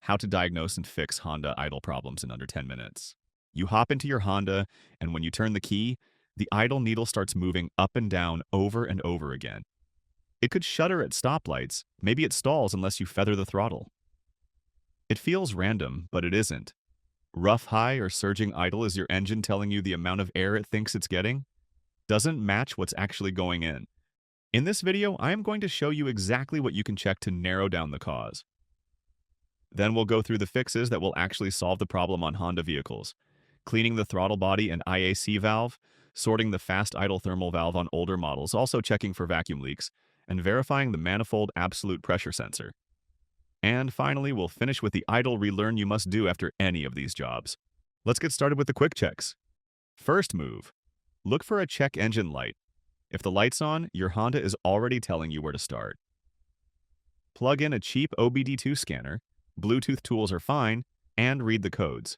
how to diagnose and fix Honda idle problems in under 10 minutes. You hop into your Honda, and when you turn the key, the idle needle starts moving up and down over and over again. It could shudder at stoplights, maybe it stalls unless you feather the throttle. It feels random, but it isn't. Rough high or surging idle is your engine telling you the amount of air it thinks it's getting. Doesn't match what's actually going in. In this video, I am going to show you exactly what you can check to narrow down the cause. Then we'll go through the fixes that will actually solve the problem on Honda vehicles. Cleaning the throttle body and IAC valve, sorting the fast idle thermal valve on older models, also checking for vacuum leaks, and verifying the manifold absolute pressure sensor. And finally, we'll finish with the idle relearn you must do after any of these jobs. Let's get started with the quick checks. First move. Look for a check engine light. If the light's on, your Honda is already telling you where to start. Plug in a cheap OBD2 scanner, Bluetooth tools are fine, and read the codes.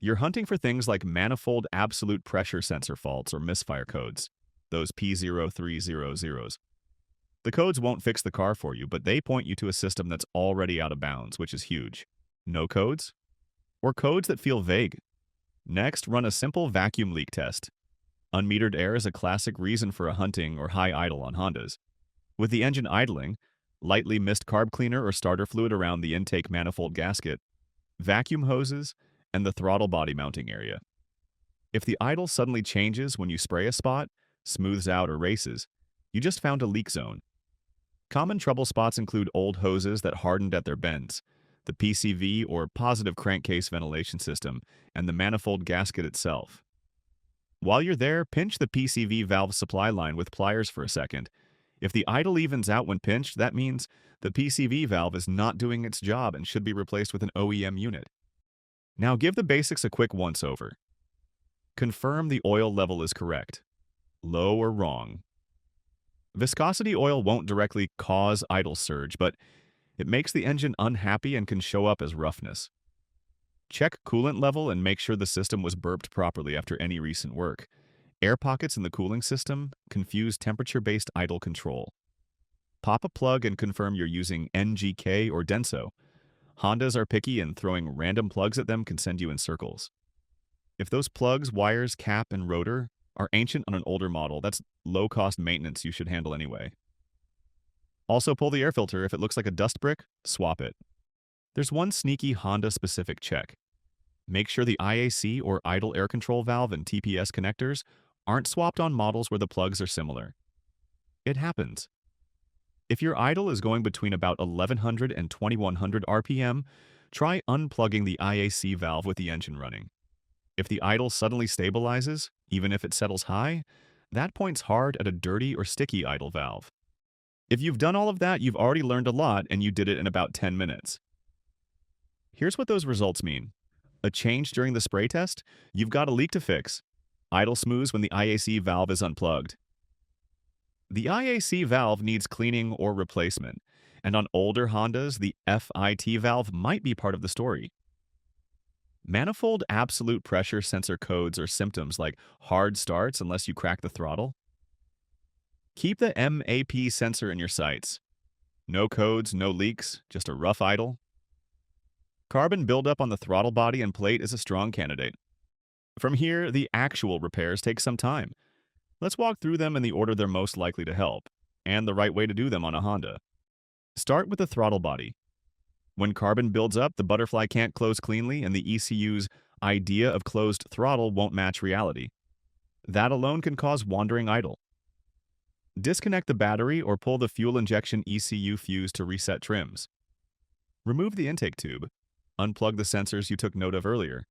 You're hunting for things like manifold absolute pressure sensor faults or misfire codes, those P0300s. The codes won't fix the car for you, but they point you to a system that's already out of bounds, which is huge. No codes? Or codes that feel vague? Next, run a simple vacuum leak test. Unmetered air is a classic reason for a hunting or high idle on Hondas. With the engine idling, lightly mist carb cleaner or starter fluid around the intake manifold gasket, vacuum hoses, and the throttle body mounting area. If the idle suddenly changes when you spray a spot, smooths out, or races, you just found a leak zone. Common trouble spots include old hoses that hardened at their bends, the PCV or positive crankcase ventilation system, and the manifold gasket itself. While you're there, pinch the PCV valve supply line with pliers for a second. If the idle evens out when pinched, that means the PCV valve is not doing its job and should be replaced with an OEM unit. Now give the basics a quick once-over. Confirm the oil level is correct. Low or wrong. Viscosity oil won't directly cause idle surge, but it makes the engine unhappy and can show up as roughness. Check coolant level and make sure the system was burped properly after any recent work. Air pockets in the cooling system confuse temperature-based idle control. Pop a plug and confirm you're using NGK or Denso. Hondas are picky and throwing random plugs at them can send you in circles. If those plugs, wires, cap, and rotor are ancient on an older model, that's low-cost maintenance you should handle anyway. Also pull the air filter. If it looks like a dust brick, swap it. There's one sneaky Honda-specific check. Make sure the IAC or idle air control valve and TPS connectors aren't swapped on models where the plugs are similar. It happens. If your idle is going between about 1100 and 2100 RPM, try unplugging the IAC valve with the engine running. If the idle suddenly stabilizes, even if it settles high, that points hard at a dirty or sticky idle valve. If you've done all of that, you've already learned a lot and you did it in about 10 minutes. Here's what those results mean. A change during the spray test? You've got a leak to fix. Idle smooths when the IAC valve is unplugged. The IAC valve needs cleaning or replacement, and on older Hondas, the FIT valve might be part of the story. Manifold absolute pressure sensor codes are symptoms like hard starts unless you crack the throttle. Keep the MAP sensor in your sights. No codes, no leaks, just a rough idle. Carbon buildup on the throttle body and plate is a strong candidate. From here, the actual repairs take some time. Let's walk through them in the order they're most likely to help, and the right way to do them on a Honda. Start with the throttle body. When carbon builds up, the butterfly can't close cleanly, and the ECU's idea of closed throttle won't match reality. That alone can cause wandering idle. Disconnect the battery or pull the fuel injection ECU fuse to reset trims. Remove the intake tube. Unplug the sensors you took note of earlier.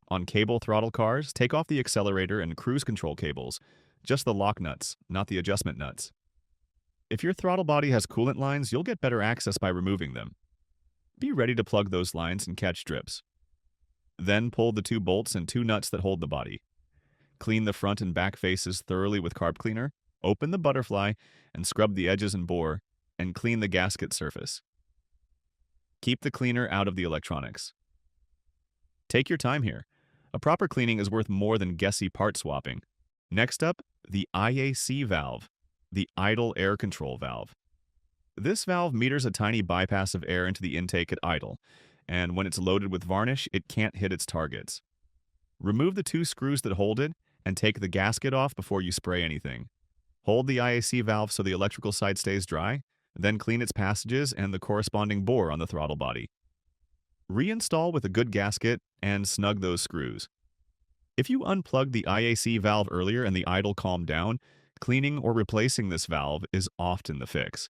On cable throttle cars, take off the accelerator and cruise control cables, just the lock nuts, not the adjustment nuts. If your throttle body has coolant lines, you'll get better access by removing them. Be ready to plug those lines and catch drips. Then pull the two bolts and two nuts that hold the body. Clean the front and back faces thoroughly with carb cleaner, open the butterfly, and scrub the edges and bore, and clean the gasket surface. Keep the cleaner out of the electronics. Take your time here. A proper cleaning is worth more than guessy part swapping. Next up, the IAC valve, the idle air control valve. This valve meters a tiny bypass of air into the intake at idle, and when it's loaded with varnish, it can't hit its targets. Remove the two screws that hold it and take the gasket off before you spray anything. Hold the IAC valve so the electrical side stays dry, then clean its passages and the corresponding bore on the throttle body. Reinstall with a good gasket and snug those screws. If you unplugged the IAC valve earlier and the idle calmed down, cleaning or replacing this valve is often the fix.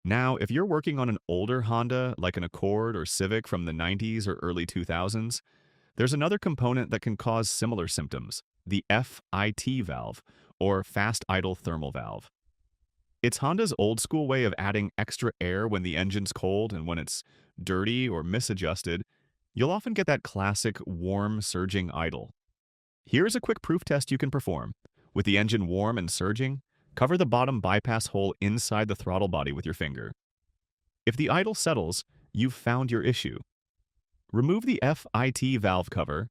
Now, if you're working on an older Honda, like an Accord or Civic from the 90s or early 2000s, there's another component that can cause similar symptoms, the FIT valve, or fast idle thermal valve. It's Honda's old school way of adding extra air when the engine's cold, and when it's dirty or misadjusted, you'll often get that classic warm, surging idle. Here's a quick proof test you can perform. With the engine warm and surging, cover the bottom bypass hole inside the throttle body with your finger. If the idle settles, you've found your issue. Remove the FIT valve cover,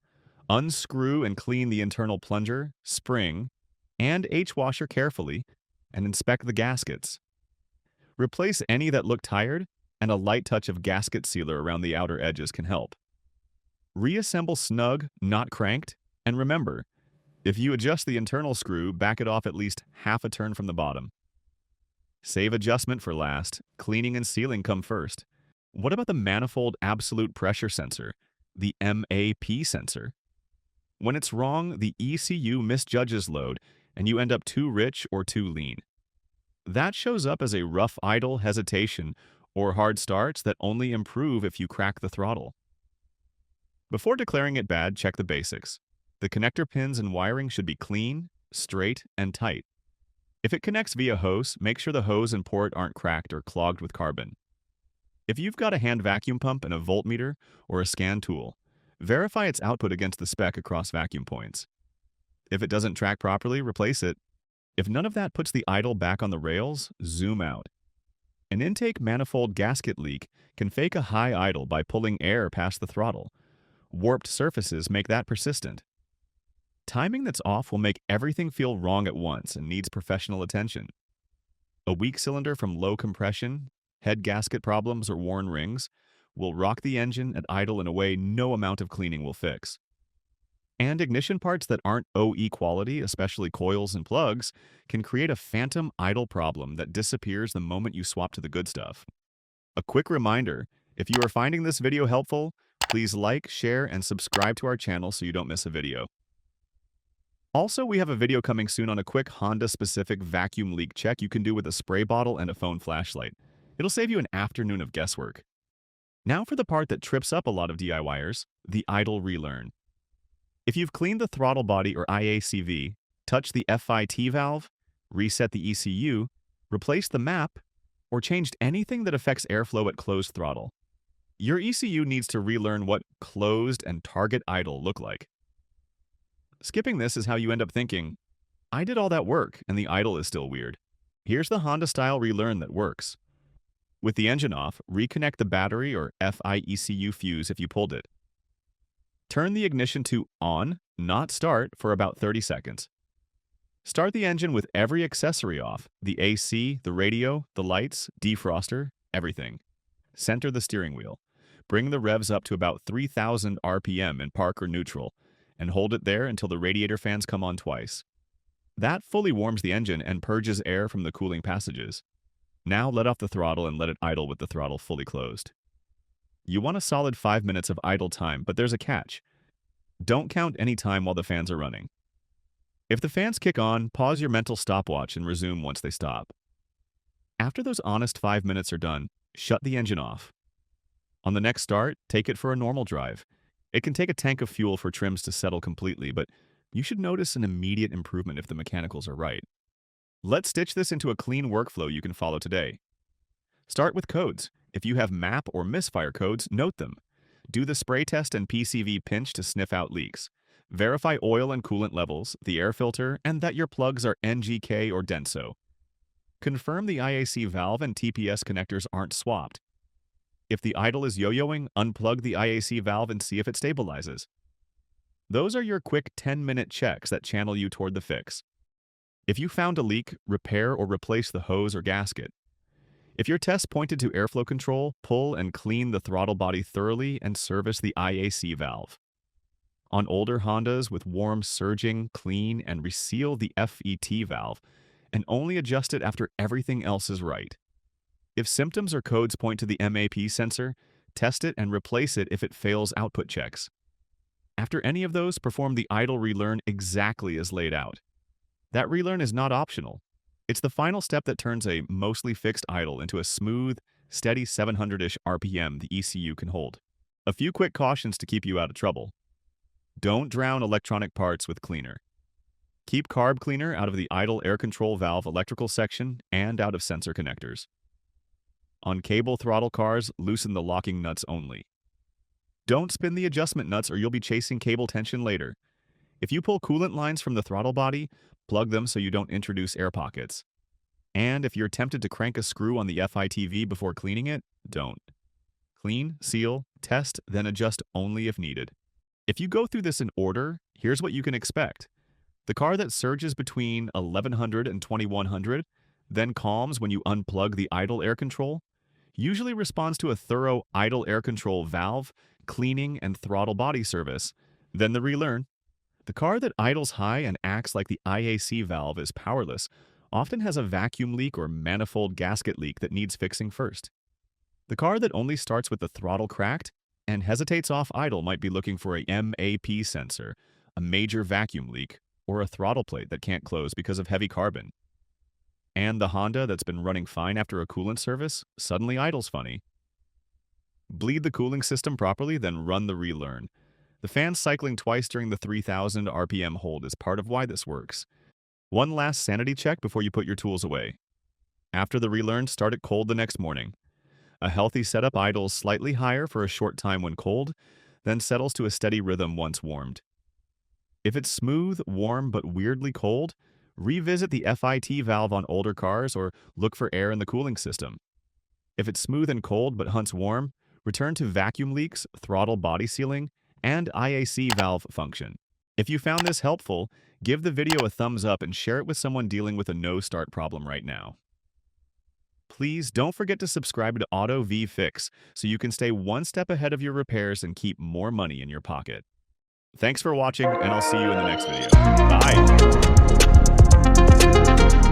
unscrew and clean the internal plunger, spring, and H-washer carefully, and inspect the gaskets. Replace any that look tired, and a light touch of gasket sealer around the outer edges can help. Reassemble snug, not cranked, and remember, if you adjust the internal screw, back it off at least half a turn from the bottom. Save adjustment for last, cleaning and sealing come first. What about the manifold absolute pressure sensor, the MAP sensor? When it's wrong, the ECU misjudges load, and you end up too rich or too lean. That shows up as a rough idle, hesitation, or hard starts that only improve if you crack the throttle. Before declaring it bad, check the basics. The connector pins and wiring should be clean, straight, and tight. If it connects via hose, make sure the hose and port aren't cracked or clogged with carbon. If you've got a hand vacuum pump and a voltmeter or a scan tool, verify its output against the spec across vacuum points. If it doesn't track properly, replace it. If none of that puts the idle back on the rails, zoom out. An intake manifold gasket leak can fake a high idle by pulling air past the throttle. Warped surfaces make that persistent. Timing that's off will make everything feel wrong at once and needs professional attention. A weak cylinder from low compression, head gasket problems, or worn rings will rock the engine at idle in a way no amount of cleaning will fix. And ignition parts that aren't OE quality, especially coils and plugs, can create a phantom idle problem that disappears the moment you swap to the good stuff. A quick reminder, if you are finding this video helpful, please like, share, and subscribe to our channel so you don't miss a video. Also, we have a video coming soon on a quick Honda-specific vacuum leak check you can do with a spray bottle and a phone flashlight. It'll save you an afternoon of guesswork. Now for the part that trips up a lot of DIYers, the idle relearn. If you've cleaned the throttle body or IACV, touched the FIT valve, reset the ECU, replaced the map, or changed anything that affects airflow at closed throttle, your ECU needs to relearn what closed and target idle look like. Skipping this is how you end up thinking, I did all that work and the idle is still weird. Here's the Honda-style relearn that works. With the engine off, reconnect the battery or FI-ECU fuse if you pulled it. Turn the ignition to on, not start, for about 30 seconds. Start the engine with every accessory off, the AC, the radio, the lights, defroster, everything. Center the steering wheel. Bring the revs up to about 3,000 RPM in park or neutral, and hold it there until the radiator fans come on twice. That fully warms the engine and purges air from the cooling passages. Now let off the throttle and let it idle with the throttle fully closed. You want a solid 5 minutes of idle time, but there's a catch. Don't count any time while the fans are running. If the fans kick on, pause your mental stopwatch and resume once they stop. After those honest 5 minutes are done, shut the engine off. On the next start, take it for a normal drive. It can take a tank of fuel for trims to settle completely, but you should notice an immediate improvement if the mechanicals are right. Let's stitch this into a clean workflow you can follow today. Start with codes. If you have MAP or misfire codes, note them. Do the spray test and PCV pinch to sniff out leaks. Verify oil and coolant levels, the air filter, and that your plugs are NGK or Denso. Confirm the IAC valve and TPS connectors aren't swapped. If the idle is yo-yoing, unplug the IAC valve and see if it stabilizes. Those are your quick 10-minute checks that channel you toward the fix. If you found a leak, repair or replace the hose or gasket. If your test pointed to airflow control, pull and clean the throttle body thoroughly and service the IAC valve. On older Hondas with warm surging, clean, and reseal the FET valve, and only adjust it after everything else is right. If symptoms or codes point to the MAP sensor, test it and replace it if it fails output checks. After any of those, perform the idle relearn exactly as laid out. That relearn is not optional. It's the final step that turns a mostly fixed idle into a smooth, steady 700-ish RPM the ECU can hold. A few quick cautions to keep you out of trouble. Don't drown electronic parts with cleaner. Keep carb cleaner out of the idle air control valve electrical section and out of sensor connectors. On cable throttle cars, loosen the locking nuts only. Don't spin the adjustment nuts or you'll be chasing cable tension later. If you pull coolant lines from the throttle body, plug them so you don't introduce air pockets. And if you're tempted to crank a screw on the FITV before cleaning it, don't. Clean, seal, test, then adjust only if needed. If you go through this in order, here's what you can expect. The car that surges between 1100 and 2100, then calms when you unplug the idle air control, usually responds to a thorough idle air control valve, cleaning, and throttle body service, then the relearn. The car that idles high and acts like the IAC valve is powerless often has a vacuum leak or manifold gasket leak that needs fixing first. The car that only starts with the throttle cracked and hesitates off idle might be looking for a MAP sensor, a major vacuum leak, or a throttle plate that can't close because of heavy carbon. And the Honda that's been running fine after a coolant service suddenly idles funny. Bleed the cooling system properly, then run the relearn. The fan cycling twice during the 3000 RPM hold is part of why this works. One last sanity check before you put your tools away. After the relearn, start it cold the next morning. A healthy setup idles slightly higher for a short time when cold, then settles to a steady rhythm once warmed. If it's smooth, warm, but weirdly cold, revisit the FIT valve on older cars or look for air in the cooling system. If it's smooth and cold but hunts warm, return to vacuum leaks, throttle body sealing, and IAC valve function. If you found this helpful, give the video a thumbs up and share it with someone dealing with a no-start problem right now. Please don't forget to subscribe to Auto V Fix so you can stay one step ahead of your repairs and keep more money in your pocket. Thanks for watching, and I'll see you in the next video. Bye!